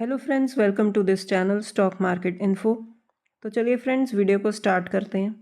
Hello friends, welcome to this channel stock market info. तो चलिए friends, video को start करते हैं।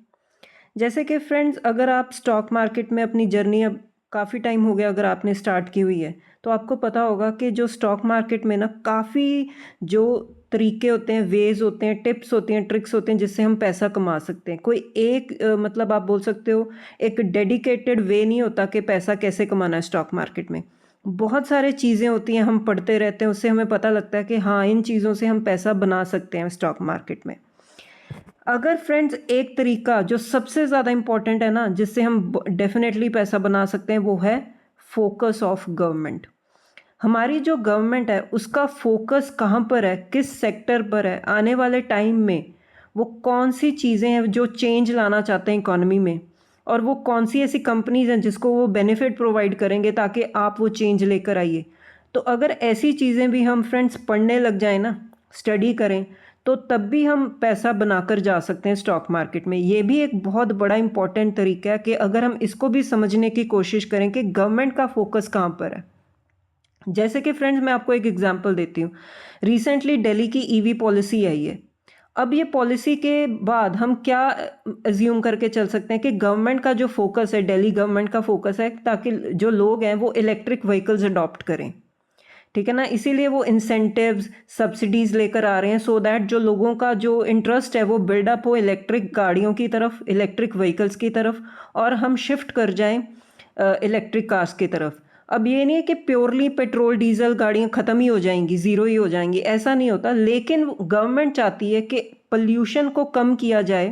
जैसे कि फ्रेंड्स, अगर आप स्टॉक मार्केट में अपनी जर्नी अब काफ़ी टाइम हो गया अगर आपने स्टार्ट की हुई है, तो आपको पता होगा कि जो स्टॉक मार्केट में ना काफ़ी जो तरीके होते हैं, वेज होते हैं, टिप्स होती हैं, ट्रिक्स होते हैं जिससे हम पैसा कमा सकते हैं। कोई एक मतलब आप बोल सकते हो एक डेडिकेटेड वे नहीं होता कि पैसा कैसे कमाना है स्टॉक मार्केट में। बहुत सारे चीज़ें होती हैं, हम पढ़ते रहते हैं, उससे हमें पता लगता है कि हाँ, इन चीज़ों से हम पैसा बना सकते हैं स्टॉक मार्केट में। अगर फ्रेंड्स एक तरीका जो सबसे ज़्यादा इम्पॉर्टेंट है ना, जिससे हम डेफिनेटली पैसा बना सकते हैं, वो है फोकस ऑफ गवर्नमेंट। हमारी जो गवर्नमेंट है उसका फोकस कहाँ पर है, किस सेक्टर पर है, आने वाले टाइम में वो कौन सी चीज़ें हैं जो चेंज लाना चाहते हैं इकोनॉमी में, और वो कौन सी ऐसी कंपनीज हैं जिसको वो बेनिफिट प्रोवाइड करेंगे ताकि आप वो चेंज लेकर आइए। तो अगर ऐसी चीज़ें भी हम फ्रेंड्स पढ़ने लग जाए ना, स्टडी करें, तो तब भी हम पैसा बनाकर जा सकते हैं स्टॉक मार्केट में। ये भी एक बहुत बड़ा इंपॉर्टेंट तरीका है कि अगर हम इसको भी समझने की कोशिश करें कि गवर्नमेंट का फोकस कहाँ पर है। जैसे कि फ्रेंड्स, मैं आपको एक एग्जांपल देती हूँ। रिसेंटली दिल्ली की ईवी पॉलिसी आई है। अब ये पॉलिसी के बाद हम क्या अज्यूम करके चल सकते हैं कि गवर्नमेंट का जो फोकस है, दिल्ली गवर्नमेंट का फोकस है ताकि जो लोग हैं वो इलेक्ट्रिक व्हीकल्स अडॉप्ट करें। ठीक है ना, इसीलिए वो इंसेंटिव्स सब्सिडीज लेकर आ रहे हैं सो दैट जो लोगों का जो इंटरेस्ट है वो बिल्डअप हो इलेक्ट्रिक गाड़ियों की तरफ, इलेक्ट्रिक व्हीकल्स की तरफ, और हम शिफ्ट कर जाएं इलेक्ट्रिक कार्स की तरफ। अब ये नहीं है कि प्योरली पेट्रोल डीजल गाड़ियाँ ख़त्म ही हो जाएंगी, ज़ीरो ही हो जाएंगी, ऐसा नहीं होता। लेकिन गवर्नमेंट चाहती है कि पॉल्यूशन को कम किया जाए,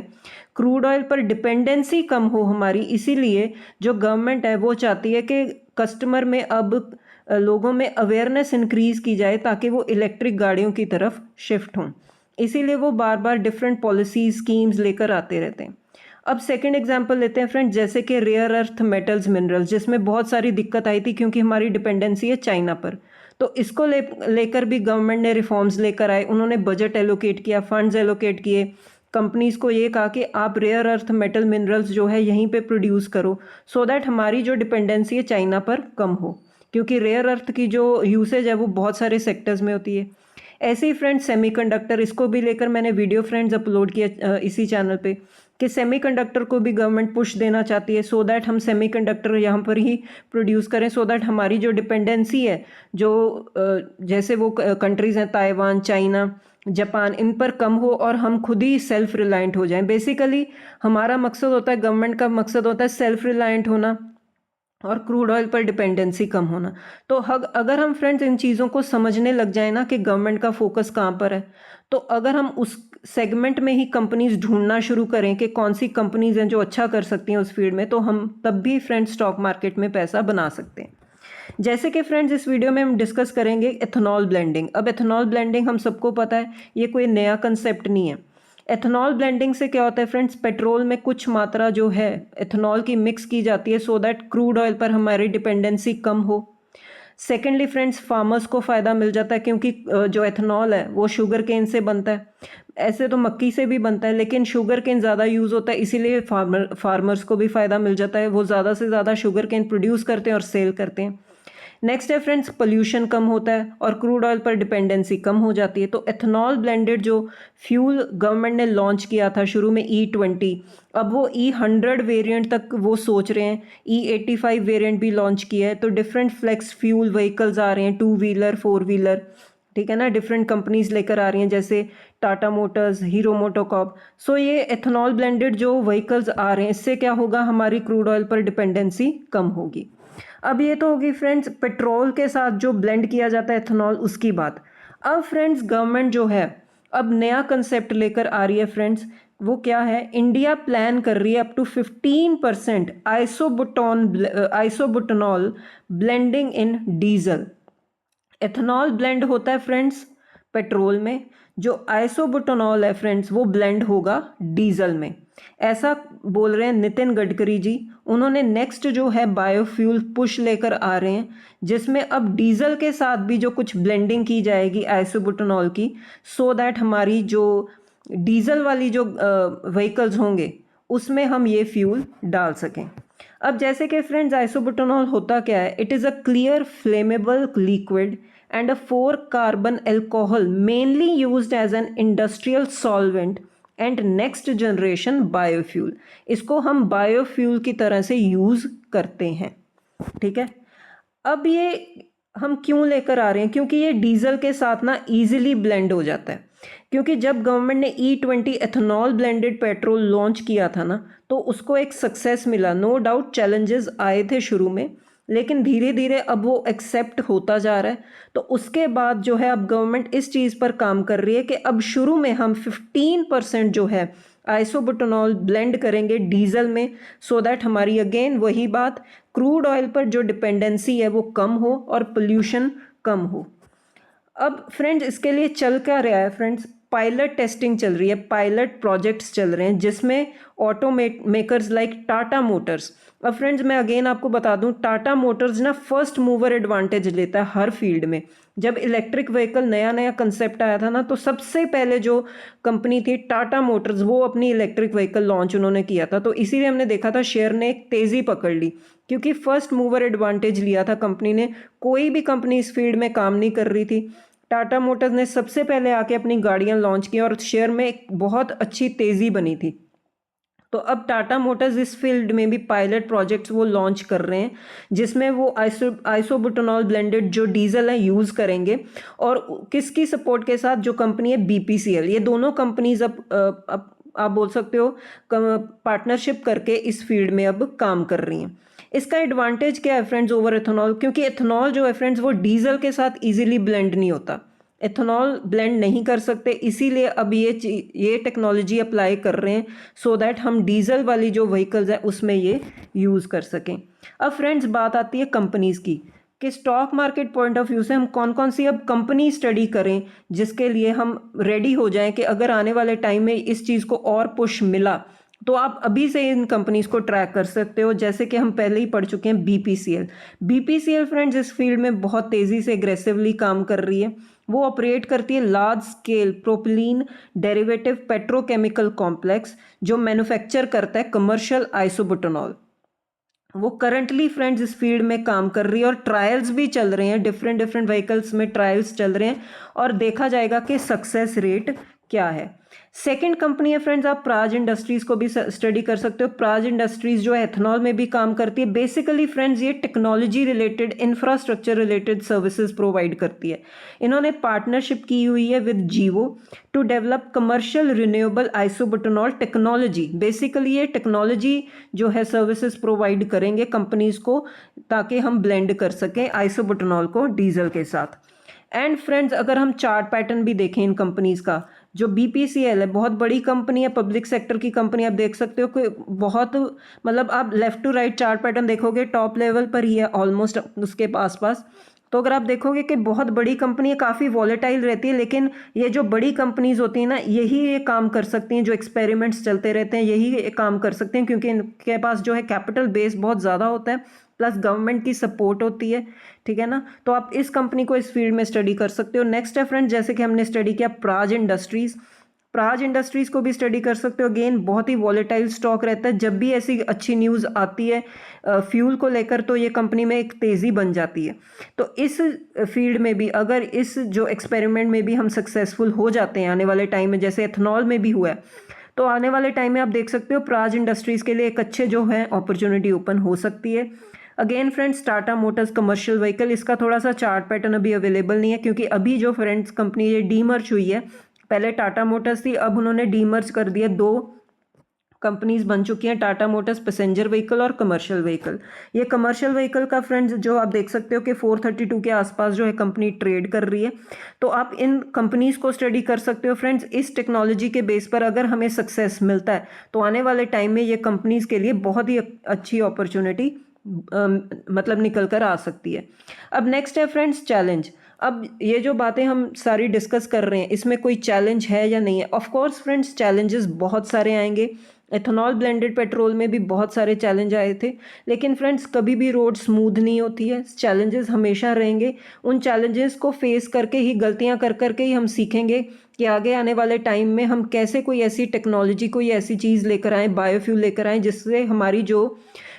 क्रूड ऑयल पर डिपेंडेंसी कम हो हमारी। इसीलिए जो गवर्नमेंट है वो चाहती है कि कस्टमर में अब लोगों में अवेयरनेस इंक्रीज़ की जाए ताकि वो इलेक्ट्रिक गाड़ियों की तरफ शिफ्ट हों। इसीलिए वो बार बार डिफरेंट पॉलिसीज स्कीम्स लेकर आते रहते हैं। अब सेकंड एग्जांपल लेते हैं फ्रेंड, जैसे कि रेयर अर्थ मेटल्स मिनरल्स, जिसमें बहुत सारी दिक्कत आई थी क्योंकि हमारी डिपेंडेंसी है चाइना पर। तो इसको लेकर भी गवर्नमेंट ने रिफॉर्म्स लेकर आए, उन्होंने बजट एलोकेट किया, फंड्स एलोकेट किए, कंपनीज को ये कहा कि आप रेयर अर्थ मेटल मिनरल्स जो है यहीं पे प्रोड्यूस करो सो दैट हमारी जो डिपेंडेंसी है चाइना पर कम हो, क्योंकि रेयर अर्थ की जो यूसेज है वो बहुत सारे सेक्टर्स में होती है। ऐसे ही फ्रेंड्स सेमीकंडक्टर, इसको भी लेकर मैंने वीडियो फ्रेंड्स अपलोड किया इसी चैनल पे कि सेमीकंडक्टर को भी गवर्नमेंट पुश देना चाहती है सो दैट हम सेमीकंडक्टर यहाँ पर ही प्रोड्यूस करें, सो दैट हमारी जो डिपेंडेंसी है जो जैसे वो कंट्रीज़ हैं ताइवान, चाइना, जापान, इन पर कम हो और हम खुद ही सेल्फ रिलायंट हो जाएं। बेसिकली हमारा मकसद होता है, गवर्नमेंट का मकसद होता है सेल्फ रिलायंट होना और क्रूड ऑयल पर डिपेंडेंसी कम होना। तो अगर हम फ्रेंड्स इन चीज़ों को समझने लग जाए ना कि गवर्नमेंट का फोकस कहाँ पर है, तो अगर हम उस सेगमेंट में ही कंपनीज ढूंढना शुरू करें कि कौन सी कंपनीज हैं जो अच्छा कर सकती हैं उस फील्ड में, तो हम तब भी फ्रेंड्स स्टॉक मार्केट में पैसा बना सकते हैं। जैसे कि फ्रेंड्स इस वीडियो में हम डिस्कस करेंगे एथेनॉल ब्लेंडिंग। अब एथेनॉल ब्लेंडिंग हम सबको पता है, ये कोई नया कंसेप्ट नहीं है। एथेनॉल ब्लेंडिंग से क्या होता है फ्रेंड्स, पेट्रोल में कुछ मात्रा जो है एथेनॉल की मिक्स की जाती है सो दैट क्रूड ऑयल पर हमारी डिपेंडेंसी कम हो। सेकेंडली फ्रेंड्स, फार्मर्स को फ़ायदा मिल जाता है क्योंकि जो एथेनॉल है वो शुगर केन से बनता है। ऐसे तो मक्की से भी बनता है लेकिन शुगर केन ज़्यादा यूज़ होता है, इसीलिए फार्मर्स को भी फ़ायदा मिल जाता है। वो ज़्यादा से ज़्यादा शुगर केन प्रोड्यूस करते हैं और सेल करते हैं। नेक्स्ट है फ्रेंड्स, पोल्यूशन कम होता है और क्रूड ऑयल पर डिपेंडेंसी कम हो जाती है। तो एथेनॉल ब्लेंडेड जो फ्यूल गवर्नमेंट ने लॉन्च किया था शुरू में E20, अब वो E100 वेरिएंट तक वो सोच रहे हैं, E85 वेरिएंट भी लॉन्च किया है। तो डिफरेंट फ्लेक्स फ्यूल व्हीकल्स आ रहे हैं, 2 व्हीलर 4 व्हीलर, ठीक है ना, डिफरेंट कंपनीज लेकर आ रही हैं जैसे टाटा मोटर्स, हीरो मोटोकॉर्प। सो ये एथेनॉल ब्लेंडेड जो व्हीकल्स आ रहे हैं, इससे क्या होगा, हमारी क्रूड ऑयल पर डिपेंडेंसी कम होगी। अब ये तो होगी फ्रेंड्स पेट्रोल के साथ जो ब्लेंड किया जाता है एथेनॉल, उसकी बात। अब फ्रेंड्स गवर्नमेंट जो है अब नया कंसेप्ट लेकर आ रही है फ्रेंड्स, वो क्या है, इंडिया प्लान कर रही है up to 15% isobutanol blending in diesel. Ethanol blend होता है फ्रेंड्स पेट्रोल में, जो आइसोबुटानॉल है फ्रेंड्स वो ब्लेंड होगा डीजल में। ऐसा बोल रहे हैं नितिन गडकरी जी। उन्होंने नेक्स्ट जो है बायोफ्यूल पुश लेकर आ रहे हैं जिसमें अब डीजल के साथ भी जो कुछ ब्लेंडिंग की जाएगी आइसोबुटानॉल की, सो दैट हमारी जो डीजल वाली जो व्हीकल्स होंगे उसमें हम ये फ्यूल डाल सकें। अब जैसे कि फ्रेंड्स आइसोबुटानॉल होता क्या है, it is a clear flammable liquid and a 4-carbon alcohol mainly used as an industrial solvent and next generation biofuel। इसको हम बायोफ्यूल की तरह से यूज़ करते हैं, ठीक है। अब ये हम क्यों लेकर आ रहे हैं, क्योंकि ये डीजल के साथ ना इजीली ब्लेंड हो जाता है। क्योंकि जब गवर्नमेंट ने E20 ethanol blended petrol launch किया था ना, तो उसको एक सक्सेस मिला। नो डाउट चैलेंजेस आए थे शुरू में, लेकिन धीरे धीरे अब वो एक्सेप्ट होता जा रहा है। तो उसके बाद जो है अब गवर्नमेंट इस चीज़ पर काम कर रही है कि अब शुरू में हम 15% जो है आइसोबुटानॉल ब्लेंड करेंगे डीजल में, सो दैट हमारी अगेन वही बात, क्रूड ऑयल पर जो डिपेंडेंसी है वो कम हो और पोल्यूशन कम हो। अब फ्रेंड्स इसके लिए चल क्या रहा है फ्रेंड्स, पायलट टेस्टिंग चल रही है, पायलट प्रोजेक्ट्स चल रहे हैं जिसमें auto makers like Tata Motors. अब फ्रेंड्स मैं अगेन आपको बता दूं, टाटा मोटर्स ना फर्स्ट मूवर एडवांटेज लेता है हर फील्ड में। जब इलेक्ट्रिक व्हीकल नया नया कंसेप्ट आया था ना, तो सबसे पहले जो कंपनी थी टाटा मोटर्स, वो अपनी इलेक्ट्रिक व्हीकल लॉन्च उन्होंने किया था। तो इसीलिए हमने देखा था शेयर ने एक तेज़ी पकड़ ली, क्योंकि फर्स्ट मूवर एडवांटेज लिया था कंपनी ने। कोई भी कंपनी इस फील्ड में काम नहीं कर रही थी, टाटा मोटर्स ने सबसे पहले आके अपनी गाड़ियां लॉन्च की और शेयर में एक बहुत अच्छी तेज़ी बनी थी। तो अब टाटा मोटर्स इस फील्ड में भी पायलट प्रोजेक्ट्स वो लॉन्च कर रहे हैं, जिसमें वो आइसोबुटानॉल ब्लेंडेड जो डीजल है यूज़ करेंगे। और किसकी सपोर्ट के साथ, जो कंपनी है BPCL, ये दोनों कंपनीज अब आप बोल सकते हो पार्टनरशिप करके इस फील्ड में अब काम कर रही हैं। इसका एडवांटेज क्या है फ्रेंड्स ओवर एथेनॉल, क्योंकि एथेनॉल जो है फ्रेंड्स वो डीजल के साथ इजीली ब्लेंड नहीं होता, एथेनॉल ब्लेंड नहीं कर सकते, इसीलिए अब ये टेक्नोलॉजी अप्लाई कर रहे हैं सो दैट हम डीजल वाली जो व्हीकल्स है उसमें ये यूज़ कर सकें। अब फ्रेंड्स बात आती है कंपनीज़ की, कि stock market point of view से हम कौन कौन सी अब कंपनी स्टडी करें जिसके लिए हम रेडी हो जाएं कि अगर आने वाले टाइम में इस चीज़ को और पुश मिला तो आप अभी से इन कंपनीज को ट्रैक कर सकते हो। जैसे कि हम पहले ही पढ़ चुके हैं BPCL फ्रेंड्स इस फील्ड में बहुत तेज़ी से एग्रेसिवली काम कर रही है। वो ऑपरेट करती है large scale propylene derivative petrochemical complex, जो मैन्युफैक्चर करता है कमर्शियल आइसोबुटानॉल। वो करंटली फ्रेंड्स इस फील्ड में काम कर रही है और ट्रायल्स भी चल रहे हैं, डिफरेंट व्हीकल्स में ट्रायल्स चल रहे हैं और देखा जाएगा कि सक्सेस रेट क्या है। सेकंड कंपनी है फ्रेंड्स, आप प्राज इंडस्ट्रीज को भी स्टडी कर सकते हो। प्राज इंडस्ट्रीज जो है एथेनॉल में भी काम करती है। बेसिकली फ्रेंड्स ये technology related, infrastructure related services provide करती है। इन्होंने पार्टनरशिप की हुई है with Gevo to develop commercial renewable isobutanol technology. Basically ये टेक्नोलॉजी जो है सर्विसेज प्रोवाइड करेंगे कंपनीज को, ताकि हम ब्लेंड कर सकें आइसोबुटानॉल को डीजल के साथ। एंड फ्रेंड्स अगर हम चार्ट पैटर्न भी देखें इन कंपनीज का, जो BPCL है बहुत बड़ी कंपनी है, पब्लिक सेक्टर की कंपनी, आप देख सकते हो कि बहुत मतलब आप left to right chart pattern देखोगे टॉप लेवल पर ही है ऑलमोस्ट उसके आसपास। तो अगर आप देखोगे कि बहुत बड़ी कंपनी है, काफ़ी वॉलेटाइल रहती है, लेकिन ये जो बड़ी कंपनीज होती हैं ना, यही ये काम कर सकती हैं, जो एक्सपेरिमेंट्स चलते रहते हैं यही काम कर सकते हैं, क्योंकि इनके पास जो है कैपिटल बेस बहुत ज़्यादा होता है, प्लस गवर्नमेंट की सपोर्ट होती है, ठीक है ना। तो आप इस कंपनी को इस फील्ड में स्टडी कर सकते हो। नेक्स्ट है फ्रेंड्स, जैसे कि हमने स्टडी किया प्राज इंडस्ट्रीज़ को भी स्टडी कर सकते हो। अगेन बहुत ही वॉलेटाइल स्टॉक रहता है, जब भी ऐसी अच्छी न्यूज़ आती है फ्यूल को लेकर तो ये कंपनी में एक तेज़ी बन जाती है। तो इस फील्ड में भी अगर इस जो एक्सपेरिमेंट में भी हम सक्सेसफुल हो जाते हैं आने वाले टाइम में, जैसे एथेनॉल में भी हुआ है, तो आने वाले टाइम में आप देख सकते हो प्राज इंडस्ट्रीज़ के लिए एक अच्छे जो है अपॉर्चुनिटी ओपन हो सकती है। Again friends Tata Motors commercial vehicle, इसका थोड़ा सा चार्ट पैटर्न अभी अवेलेबल नहीं है, क्योंकि अभी जो फ्रेंड्स कंपनी ये डीमर्ज हुई है, पहले टाटा मोटर्स थी, अब उन्होंने डीमर्ज कर दिया, दो कंपनीज बन चुकी हैं, टाटा मोटर्स पैसेंजर व्हीकल और कमर्शियल व्हीकल। ये कमर्शियल व्हीकल का फ्रेंड्स जो आप देख सकते हो कि 432 के आसपास जो है कंपनी ट्रेड कर रही है। तो आप इन कंपनीज को स्टडी कर सकते हो फ्रेंड्स। इस टेक्नोलॉजी के बेस पर अगर हमें सक्सेस मिलता है तो आने वाले टाइम में ये कंपनीज के लिए बहुत ही अच्छी अपॉर्चुनिटी मतलब निकल कर आ सकती है। अब नेक्स्ट है फ्रेंड्स चैलेंज। अब ये जो बातें हम सारी डिस्कस कर रहे हैं, इसमें कोई चैलेंज है या नहीं है? ऑफ कोर्स फ्रेंड्स चैलेंजेस बहुत सारे आएंगे। एथेनॉल ब्लेंडेड पेट्रोल में भी बहुत सारे चैलेंज आए थे, लेकिन फ्रेंड्स कभी भी रोड स्मूथ नहीं होती है, चैलेंजेस हमेशा रहेंगे। उन चैलेंजेस को फेस करके ही, गलतियां कर करके ही हम सीखेंगे कि आगे आने वाले टाइम में हम कैसे कोई ऐसी टेक्नोलॉजी, कोई ऐसी चीज़ लेकर आएँ, बायोफ्यूल लेकर आएँ, जिससे हमारी जो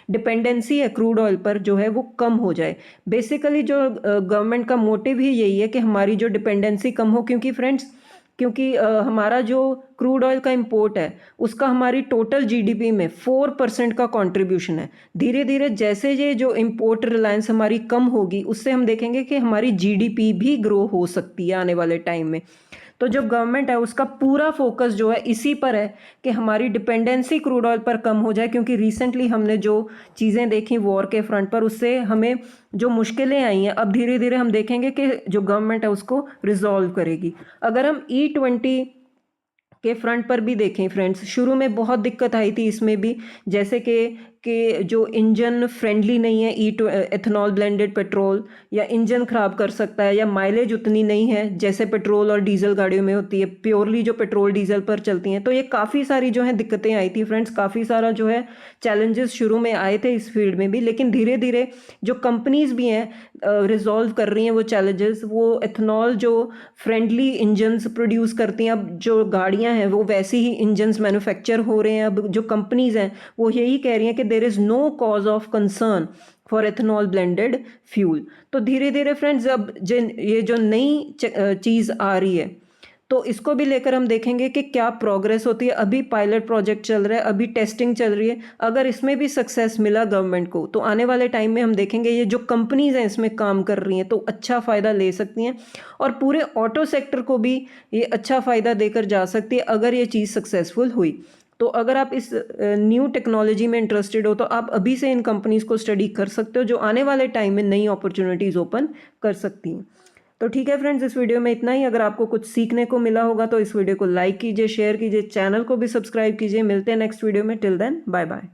डिपेंडेंसी है क्रूड ऑयल पर जो है वो कम हो जाए। बेसिकली जो गवर्नमेंट का मोटिव ही यही है कि हमारी जो डिपेंडेंसी कम हो, क्योंकि फ्रेंड्स हमारा जो क्रूड ऑयल का इंपोर्ट है उसका हमारी टोटल जीडीपी में 4% का कंट्रीब्यूशन है। धीरे धीरे जैसे ये जो इंपोर्ट रिलायंस हमारी कम होगी उससे हम देखेंगे कि हमारी जीडीपी भी ग्रो हो सकती है आने वाले टाइम में। तो जो गवर्नमेंट है उसका पूरा फोकस जो है इसी पर है कि हमारी डिपेंडेंसी क्रूड ऑयल पर कम हो जाए, क्योंकि रिसेंटली हमने जो चीज़ें देखी वॉर के फ्रंट पर उससे हमें जो मुश्किलें आई हैं अब धीरे धीरे हम देखेंगे कि जो गवर्नमेंट है उसको रिजॉल्व करेगी। अगर हम E20 के फ्रंट पर भी देखें फ्रेंड्स, शुरू में बहुत दिक्कत आई थी इसमें भी, जैसे कि जो इंजन फ्रेंडली नहीं है एथेनॉल ब्लेंडेड पेट्रोल, या इंजन ख़राब कर सकता है, या माइलेज उतनी नहीं है जैसे पेट्रोल और डीजल गाड़ियों में होती है, प्योरली जो पेट्रोल डीजल पर चलती हैं। तो ये काफ़ी सारी जो है दिक्कतें आई थी फ्रेंड्स, काफ़ी सारा जो है चैलेंजेस शुरू में आए थे इस फील्ड में भी, लेकिन धीरे धीरे जो कंपनीज भी हैं रिजॉल्व कर रही हैं वो चैलेंजेस, वो एथेनॉल जो फ्रेंडली इंजन्स प्रोड्यूस करती हैं। अब जो गाड़ियां हैं वो वैसे ही इंजन्स मैन्युफैक्चर हो रहे हैं। अब जो कंपनीज हैं वो यही कह रही हैं कि there is no cause of concern for ethanol blended fuel. तो धीरे धीरे फ्रेंड्स अब ये जो नई चीज़ आ रही है तो इसको भी लेकर हम देखेंगे कि क्या प्रोग्रेस होती है। अभी पायलट प्रोजेक्ट चल रहा है, अभी टेस्टिंग चल रही है। अगर इसमें भी सक्सेस मिला गवर्नमेंट को तो आने वाले टाइम में हम देखेंगे ये जो कंपनीज हैं इसमें काम कर रही हैं तो अच्छा फ़ायदा ले सकती हैं, और पूरे ऑटो सेक्टर को भी ये अच्छा फ़ायदा देकर जा सकती है अगर ये चीज़ सक्सेसफुल हुई। तो अगर आप इस न्यू टेक्नोलॉजी में इंटरेस्टेड हो तो आप अभी से इन कंपनीज़ को स्टडी कर सकते हो जो आने वाले टाइम में नई अपॉर्चुनिटीज़ ओपन कर सकती हैं। तो ठीक है फ्रेंड्स, इस वीडियो में इतना ही। अगर आपको कुछ सीखने को मिला होगा तो इस वीडियो को लाइक कीजिए, शेयर कीजिए, चैनल को भी सब्सक्राइब कीजिए। मिलते हैं नेक्स्ट वीडियो में। Till then bye bye.